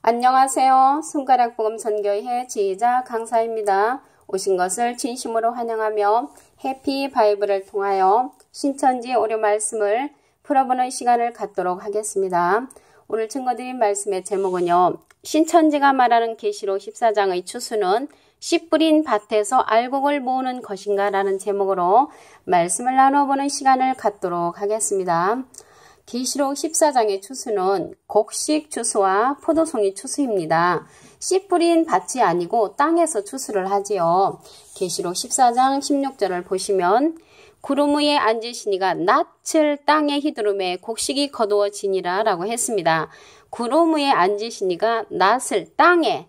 안녕하세요. 손가락복음 선교회 지휘자 강사입니다. 오신 것을 진심으로 환영하며 해피 바이블을 통하여 신천지 오류 말씀을 풀어보는 시간을 갖도록 하겠습니다. 오늘 증거드린 말씀의 제목은요. 신천지가 말하는 계시록 14장의 추수는 씨 뿌린 밭에서 알곡을 모으는 것인가 라는 제목으로 말씀을 나눠보는 시간을 갖도록 하겠습니다. 계시록 14장의 추수는 곡식 추수와 포도송이 추수입니다. 씨 뿌린 밭이 아니고 땅에서 추수를 하지요. 계시록 14장 16절을 보시면 구름 위에 앉으시니가 낯을 땅에 휘두르매 곡식이 거두어지니라 라고 했습니다. 구름 위에 앉으시니가 낯을 땅에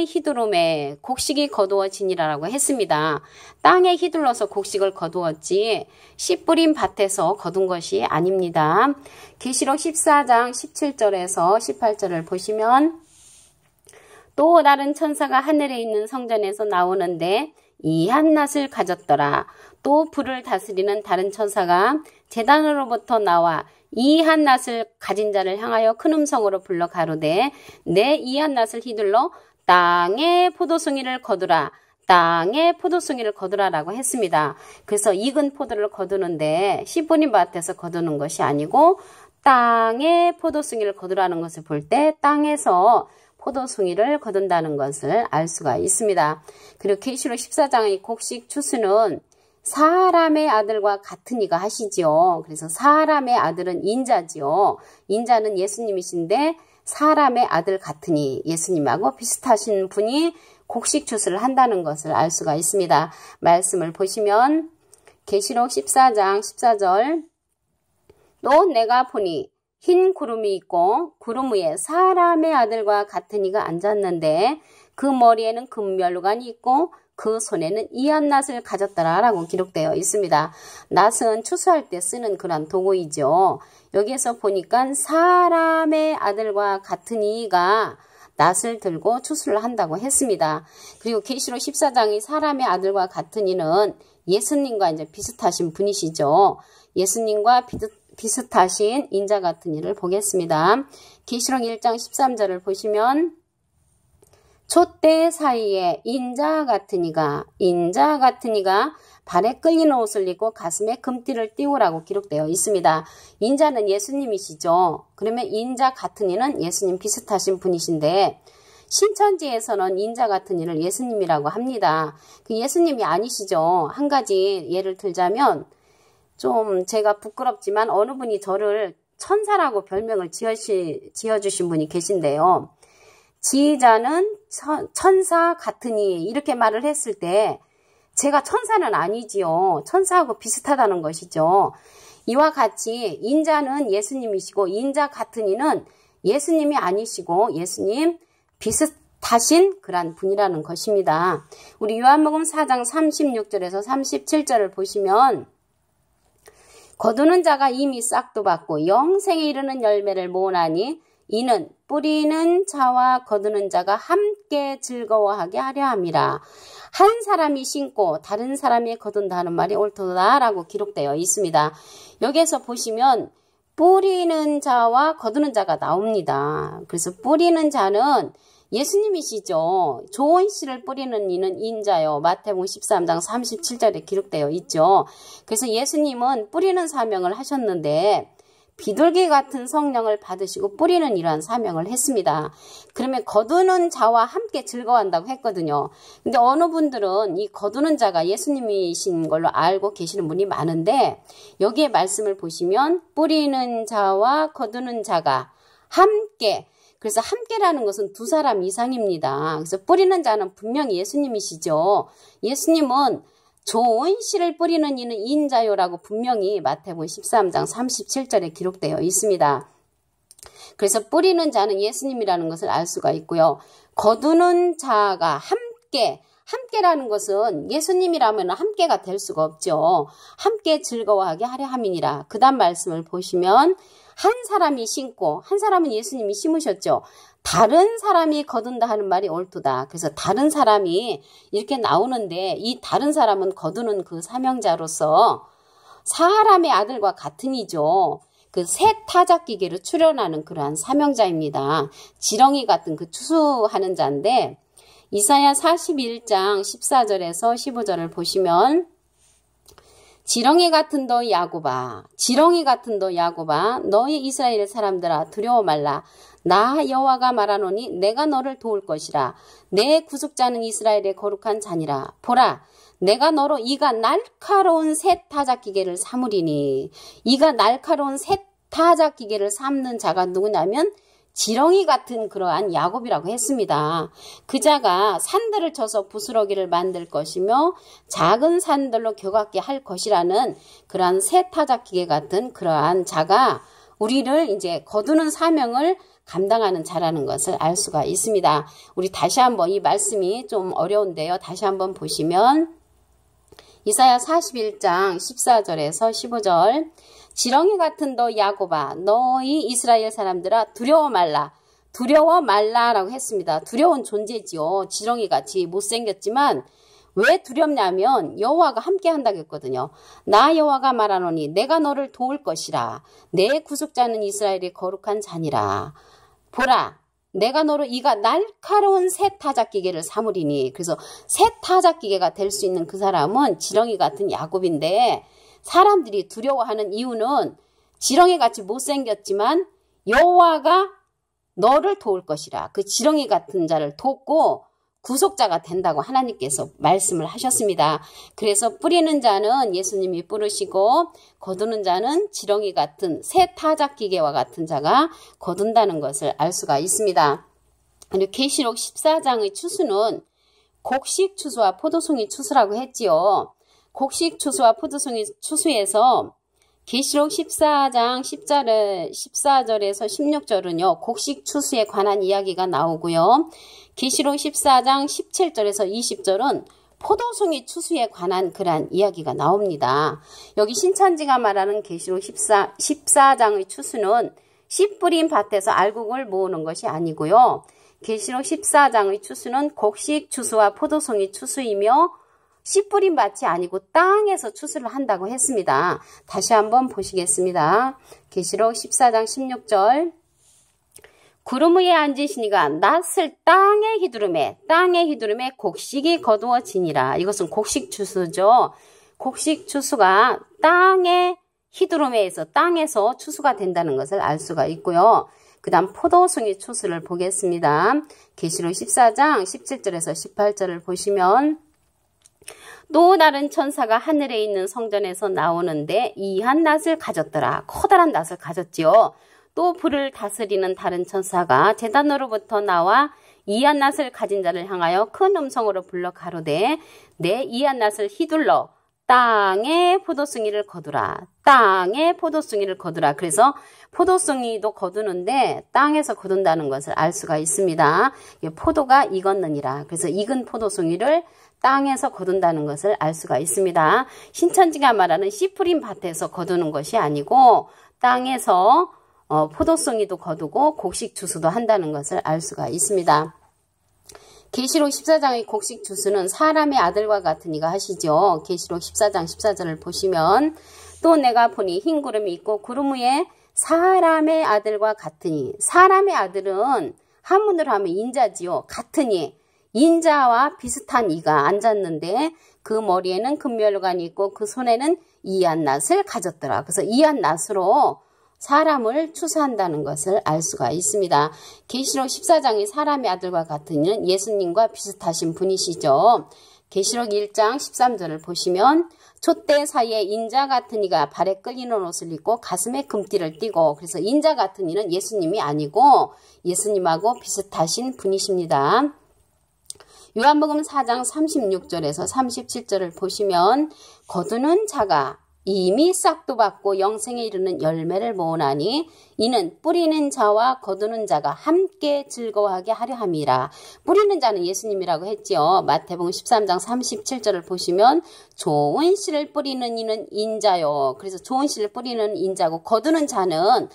휘두르매 곡식이 거두어지니라라고 했습니다. 땅에 휘둘러서 곡식을 거두었지 씨 뿌린 밭에서 거둔 것이 아닙니다. 계시록 14장 17절에서 18절을 보시면 또 다른 천사가 하늘에 있는 성전에서 나오는데 이 한낱을 가졌더라. 또 불을 다스리는 다른 천사가 제단으로부터 나와 이 한낱을 가진 자를 향하여 큰 음성으로 불러 가로되 내 이 한낱을 휘둘러 땅에 포도송이를 거두라. 땅에 포도송이를 거두라라고 했습니다. 그래서 익은 포도를 거두는데 씨 뿌린 밭에서 거두는 것이 아니고 땅에 포도송이를 거두라는 것을 볼 때 땅에서 포도송이를 거둔다는 것을 알 수가 있습니다. 그리고 계시록 14장의 곡식 추수는 사람의 아들과 같은 이가 하시지요. 그래서 사람의 아들은 인자지요. 인자는 예수님이신데 사람의 아들 같은 이 예수님하고 비슷하신 분이 곡식 추수를 한다는 것을 알 수가 있습니다. 말씀을 보시면 계시록 14장 14절 또 내가 보니 흰 구름이 있고 구름 위에 사람의 아들과 같은 이가 앉았는데 그 머리에는 금면류관이 있고 그 손에는 이 한낱을 가졌더라 라고 기록되어 있습니다. 낫은 추수할 때 쓰는 그런 도구이죠. 여기에서 보니까 사람의 아들과 같은 이가 낫을 들고 추수를 한다고 했습니다. 그리고 계시록 14장이 사람의 아들과 같은 이는 예수님과 이제 비슷하신 분이시죠. 예수님과 비슷하신 인자 같은 이를 보겠습니다. 계시록 1장 13절을 보시면 촛대 사이에 인자 같은 이가 발에 끌리는 옷을 입고 가슴에 금띠를 띄우라고 기록되어 있습니다. 인자는 예수님이시죠. 그러면 인자 같은 이는 예수님 비슷하신 분이신데 신천지에서는 인자 같은 이를 예수님이라고 합니다. 그 예수님이 아니시죠. 한 가지 예를 들자면 좀 제가 부끄럽지만 어느 분이 저를 천사라고 별명을 지어주신 분이 계신데요. 지휘자는 천사 같으니 이렇게 말을 했을 때 제가 천사는 아니지요. 천사하고 비슷하다는 것이죠. 이와 같이 인자는 예수님이시고 인자 같으니는 예수님이 아니시고 예수님 비슷하신 그런 분이라는 것입니다. 우리 요한복음 4장 36절에서 37절을 보시면 거두는 자가 이미 싹도 받고 영생에 이르는 열매를 모으나니 이는 뿌리는 자와 거두는 자가 함께 즐거워하게 하려 함이라. 한 사람이 심고 다른 사람이 거둔다는 말이 옳도다라고 기록되어 있습니다. 여기에서 보시면 뿌리는 자와 거두는 자가 나옵니다. 그래서 뿌리는 자는 예수님이시죠. 좋은 씨를 뿌리는 이는 인자요. 마태복음 13장 37절에 기록되어 있죠. 그래서 예수님은 뿌리는 사명을 하셨는데 비둘기 같은 성령을 받으시고 뿌리는 이러한 사명을 했습니다. 그러면 거두는 자와 함께 즐거워한다고 했거든요. 근데 어느 분들은 이 거두는 자가 예수님이신 걸로 알고 계시는 분이 많은데 여기에 말씀을 보시면 뿌리는 자와 거두는 자가 함께, 그래서 함께라는 것은 두 사람 이상입니다. 그래서 뿌리는 자는 분명히 예수님이시죠. 예수님은 좋은 씨를 뿌리는 이는 인자요라고 분명히 마태복음 13장 37절에 기록되어 있습니다. 그래서 뿌리는 자는 예수님이라는 것을 알 수가 있고요. 거두는 자가 함께라는 것은 예수님이라면 함께가 될 수가 없죠. 함께 즐거워하게 하려 함이니라. 그 다음 말씀을 보시면 한 사람이 심고 한 사람은 예수님이 심으셨죠. 다른 사람이 거둔다 하는 말이 옳도다. 그래서 다른 사람이 이렇게 나오는데 이 다른 사람은 거두는 그 사명자로서 사람의 아들과 같은 이죠. 그 새 타작기계를 출현하는 그러한 사명자입니다. 지렁이 같은 그 추수하는 자인데 이사야 41장 14절에서 15절을 보시면 지렁이 같은 너 야곱아, 지렁이 같은 너 야곱아, 너희 이스라엘 사람들아 두려워 말라. 나 여호와가 말하노니 내가 너를 도울 것이라. 내 구속자는 이스라엘의 거룩한 자니라. 보라, 내가 너로 이가 날카로운 새 타작기계를 삼으리니. 이가 날카로운 새 타작기계를 삼는 자가 누구냐면 지렁이 같은 그러한 야곱이라고 했습니다. 그 자가 산들을 쳐서 부스러기를 만들 것이며 작은 산들로 겨같게 할 것이라는 그러한 새 타작기계 같은 그러한 자가 우리를 이제 거두는 사명을 감당하는 자라는 것을 알 수가 있습니다. 우리 다시 한번 이 말씀이 좀 어려운데요. 다시 한번 보시면 이사야 41장 14절에서 15절 지렁이 같은 너 야곱아 너희 이스라엘 사람들아 두려워 말라. 두려워 말라라고 했습니다. 두려운 존재지요. 지렁이같이 못생겼지만 왜 두렵냐면 여호와가 함께 한다고 했거든요. 나 여호와가 말하노니 내가 너를 도울 것이라. 내 구속자는 이스라엘의 거룩한 자니라. 보라, 내가 너로 이가 날카로운 새 타작기계를 삼으리니. 그래서 새 타작기계가 될 수 있는 그 사람은 지렁이 같은 야곱인데 사람들이 두려워하는 이유는 지렁이같이 못생겼지만 여호와가 너를 도울 것이라. 그 지렁이 같은 자를 돕고 구속자가 된다고 하나님께서 말씀을 하셨습니다. 그래서 뿌리는 자는 예수님이 뿌르시고 거두는 자는 지렁이 같은 새 타작기계와 같은 자가 거둔다는 것을 알 수가 있습니다. 그리고 계시록 14장의 추수는 곡식 추수와 포도송이 추수라고 했지요. 곡식 추수와 포도송이 추수에서 계시록 14장 14절에서 16절은요. 곡식 추수에 관한 이야기가 나오고요. 계시록 14장 17절에서 20절은 포도송이 추수에 관한 그러한 이야기가 나옵니다. 여기 신천지가 말하는 계시록 14장의 추수는 씨 뿌린 밭에서 알곡을 모으는 것이 아니고요. 계시록 14장의 추수는 곡식 추수와 포도송이 추수이며 씨 뿌린 밭이 아니고 땅에서 추수를 한다고 했습니다. 다시 한번 보시겠습니다. 계시록 14장 16절 구름 위에 앉으시니가 낫을 땅의 히두름에 곡식이 거두어지니라. 이것은 곡식 추수죠. 곡식 추수가 땅의 히두름에서 땅에서 추수가 된다는 것을 알 수가 있고요. 그 다음 포도송이 추수를 보겠습니다. 계시록 14장 17절에서 18절을 보시면 또 다른 천사가 하늘에 있는 성전에서 나오는데 이한 낫을 가졌더라. 커다란 낫을 가졌지요. 또 불을 다스리는 다른 천사가 제단으로부터 나와 이한 낫을 가진 자를 향하여 큰 음성으로 불러 가로되 내 이한 낫을 휘둘러 땅에 포도송이를 거두라. 땅에 포도송이를 거두라. 그래서 포도송이도 거두는데 땅에서 거둔다는 것을 알 수가 있습니다. 포도가 익었느니라. 그래서 익은 포도송이를 땅에서 거둔다는 것을 알 수가 있습니다. 신천지가 말하는 씨 뿌린 밭에서 거두는 것이 아니고 땅에서 포도송이도 거두고 곡식 추수도 한다는 것을 알 수가 있습니다. 계시록 14장의 곡식 추수는 사람의 아들과 같으니가 하시죠. 계시록 14장 14절을 보시면 또 내가 보니 흰 구름이 있고 구름 위에 사람의 아들과 같으니. 사람의 아들은 한문으로 하면 인자지요. 같으니 인자와 비슷한 이가 앉았는데 그 머리에는 금멸관이 있고 그 손에는 이한 낫을 가졌더라. 그래서 이한 낫으로 사람을 추수한다는 것을 알 수가 있습니다. 계시록 14장이 사람의 아들과 같은 예수님과 비슷하신 분이시죠. 계시록 1장 13절을 보시면 촛대 사이에 인자 같은 이가 발에 끌리는 옷을 입고 가슴에 금띠를 띠고. 그래서 인자 같은 이는 예수님이 아니고 예수님하고 비슷하신 분이십니다. 요한복음 4장 36절에서 37절을 보시면 거두는 자가 이미 싹도 받고 영생에 이르는 열매를 모으나니 이는 뿌리는 자와 거두는 자가 함께 즐거워하게 하려 함이라. 뿌리는 자는 예수님이라고 했지요. 마태복음 13장 37절을 보시면 좋은 씨를 뿌리는 이는 인자요. 그래서 좋은 씨를 뿌리는 인자고 거두는 자는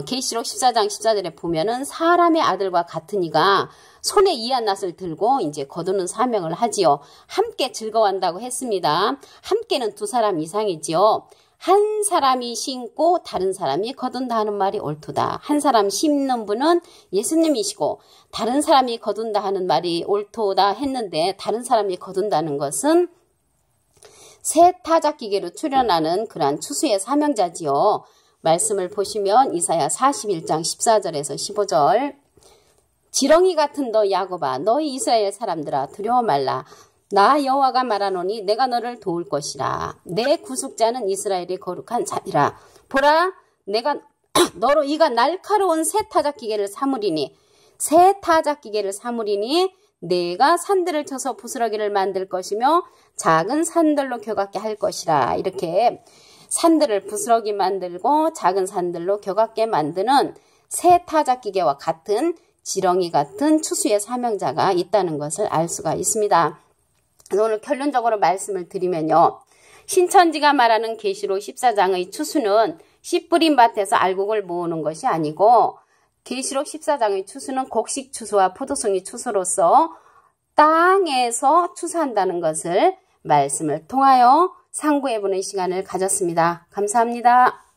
계시록 14장 14절에 보면은 사람의 아들과 같은 이가 손에 이한 낫을 들고 이제 거두는 사명을 하지요. 함께 즐거워한다고 했습니다. 함께는 두 사람 이상이지요. 한 사람이 심고 다른 사람이 거둔다 하는 말이 옳도다. 한 사람 심는 분은 예수님이시고 다른 사람이 거둔다 하는 말이 옳도다 했는데 다른 사람이 거둔다는 것은 새 타작기계로 출현하는 그러한 추수의 사명자지요. 말씀을 보시면 이사야 41장 14절에서 15절 지렁이 같은 너 야곱아 너희 이스라엘 사람들아 두려워 말라. 나 여호와가 말하노니 내가 너를 도울 것이라. 내 구속자는 이스라엘의 거룩한 자니라. 보라 내가 너로 이가 날카로운 새 타작기계를 사무리니 내가 산들을 쳐서 부스러기를 만들 것이며 작은 산들로 겨같게 할 것이라. 이렇게 산들을 부스러기 만들고 작은 산들로 겨같게 만드는 새 타작기계와 같은 지렁이 같은 추수의 사명자가 있다는 것을 알 수가 있습니다. 오늘 결론적으로 말씀을 드리면요. 신천지가 말하는 계시록 14장의 추수는 씨 뿌린 밭에서 알곡을 모으는 것이 아니고 계시록 14장의 추수는 곡식 추수와 포도송이 추수로서 땅에서 추수한다는 것을 말씀을 통하여 상고해보는 시간을 가졌습니다. 감사합니다.